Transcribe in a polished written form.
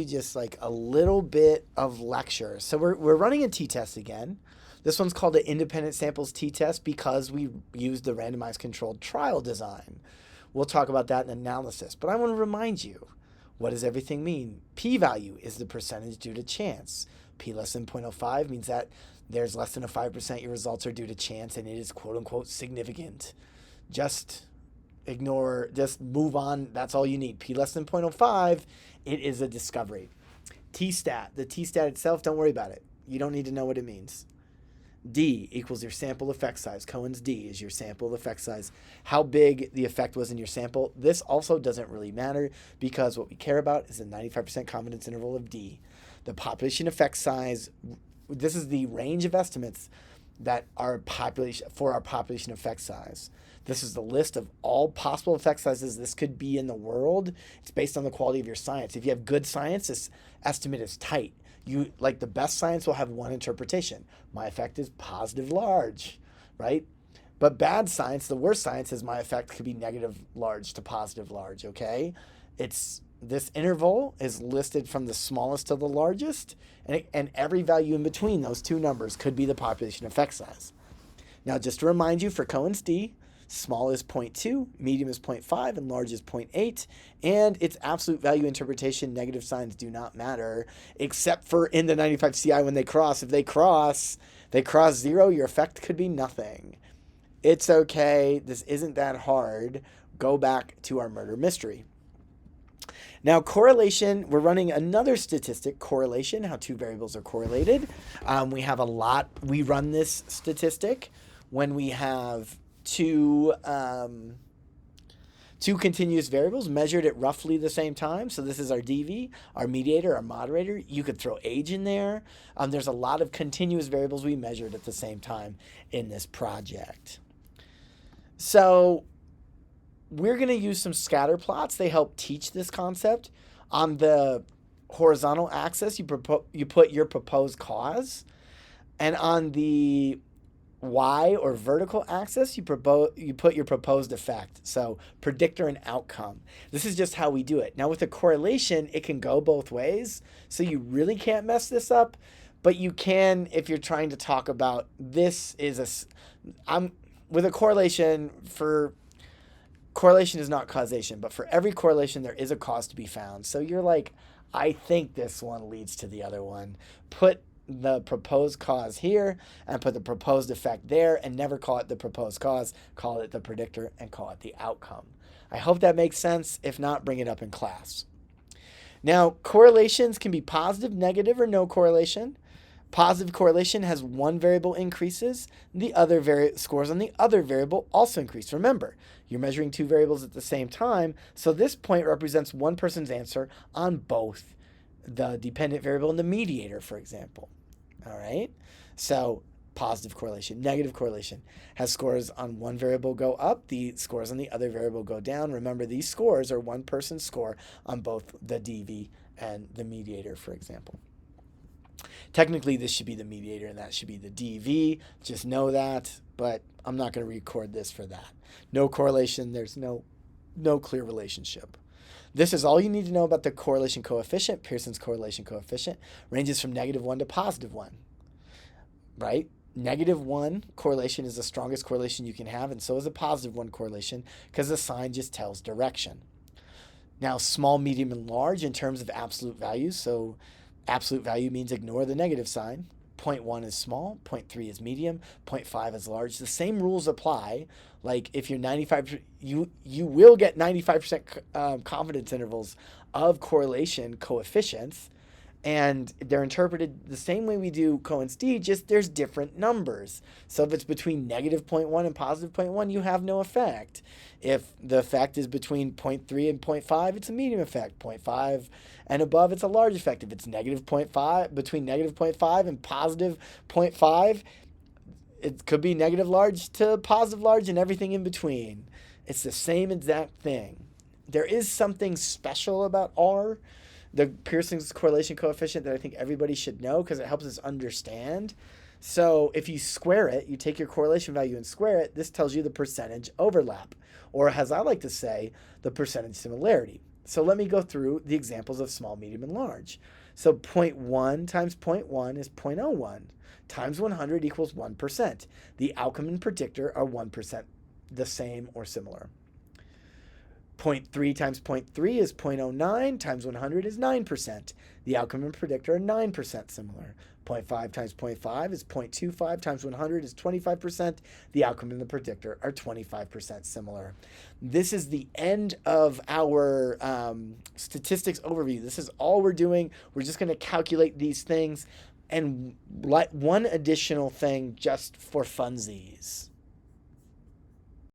Just like a little bit of lecture. So we're running a t-test again. This one's called an independent samples t-test because we used the randomized controlled trial design. We'll talk about that in analysis. But I want to remind you, what does everything mean? P-value is the percentage due to chance. P less than 0.05 means that there's less than a 5% your results are due to chance and it is quote unquote significant. Just ignore, just move on. That's all you need. P less than 0.05, it is a discovery. T-stat, the T-stat itself, don't worry about it. You don't need to know what it means. D equals your sample effect size. Cohen's D is your sample effect size. How big the effect was in your sample. This also doesn't really matter because what we care about is the 95% confidence interval of D. The population effect size, this is the range of estimates that our population for our population effect size. This is the list of all possible effect sizes this could be in the world. It's based on the quality of your science. If you have good science, this estimate is tight. You like the best science will have one interpretation. My effect is positive large, right? But bad science, the worst science is my effect could be negative large to positive large, okay? It's this interval is listed from the smallest to the largest, and every value in between those two numbers could be the population effect size. Now, just to remind you, for Cohen's D, small is 0.2, medium is 0.5, and large is 0.8. And its absolute value interpretation, negative signs do not matter, except for in the 95 CI when they cross. If they cross 0, your effect could be nothing. It's okay. This isn't that hard. Go back to our murder mystery. Now, correlation, we're running another statistic, correlation, how two variables are correlated. We run this statistic when we have two continuous variables measured at roughly the same time. So this is our DV, our mediator, our moderator. You could throw age in there. There's a lot of continuous variables we measured at the same time in this project. So we're going to use some scatter plots. They help teach this concept. On the horizontal axis, you put your proposed cause. And on the Y or vertical axis, you put your proposed effect. So predictor and outcome. This is just how we do it. Now with a correlation, it can go both ways. So you really can't mess this up, but you can if you're trying to talk about this is with a correlation correlation is not causation, but for every correlation, there is a cause to be found. So you're like, I think this one leads to the other one. Put the proposed cause here and put the proposed effect there and never call it the proposed cause, call it the predictor and call it the outcome. I hope that makes sense. If not, bring it up in class. Now, correlations can be positive, negative, or no correlation. Positive correlation has one variable increases, the other scores on the other variable also increase. Remember, you're measuring two variables at the same time, so this point represents one person's answer on both the dependent variable and the mediator, for example. All right? So positive correlation, negative correlation has scores on one variable go up, the scores on the other variable go down. Remember, these scores are one person's score on both the DV and the mediator, for example. Technically, this should be the mediator and that should be the DV. Just know that, but I'm not going to record this for that. No correlation. There's no clear relationship. This is all you need to know about the correlation coefficient. Pearson's correlation coefficient ranges from -1 to +1, right? -1 correlation is the strongest correlation you can have, and so is a +1 correlation because the sign just tells direction. Now, small, medium, and large in terms of absolute values. So absolute value means ignore the negative sign. 0.1 is small, 0.3 is medium, 0.5 is large. The same rules apply. Like if you're 95, you will get 95% confidence intervals of correlation coefficients, and they're interpreted the same way we do Cohen's D, just there's different numbers. So if it's between -0.1 and +0.1, you have no effect. If the effect is between 0.3 and 0.5, it's a medium effect. 0.5 and above, it's a large effect. If it's -0.5, between -0.5 and +0.5, it could be negative large to positive large and everything in between. It's the same exact thing. There is something special about R, the Pearson's correlation coefficient, that I think everybody should know because it helps us understand. So if you square it, you take your correlation value and square it, this tells you the percentage overlap, or as I like to say, the percentage similarity. So let me go through the examples of small, medium, and large. So zero point 0.1 times zero point 0.1 is 0.01 times 100 equals 1%. The outcome and predictor are 1% the same or similar. 0.3 times 0.3 is 0.09 times 100 is 9%. The outcome and predictor are 9% similar. 0.5 times 0.5 is 0.25 times 100 is 25%. The outcome and the predictor are 25% similar. This is the end of our statistics overview. This is all we're doing. We're just going to calculate these things. And one additional thing just for funsies.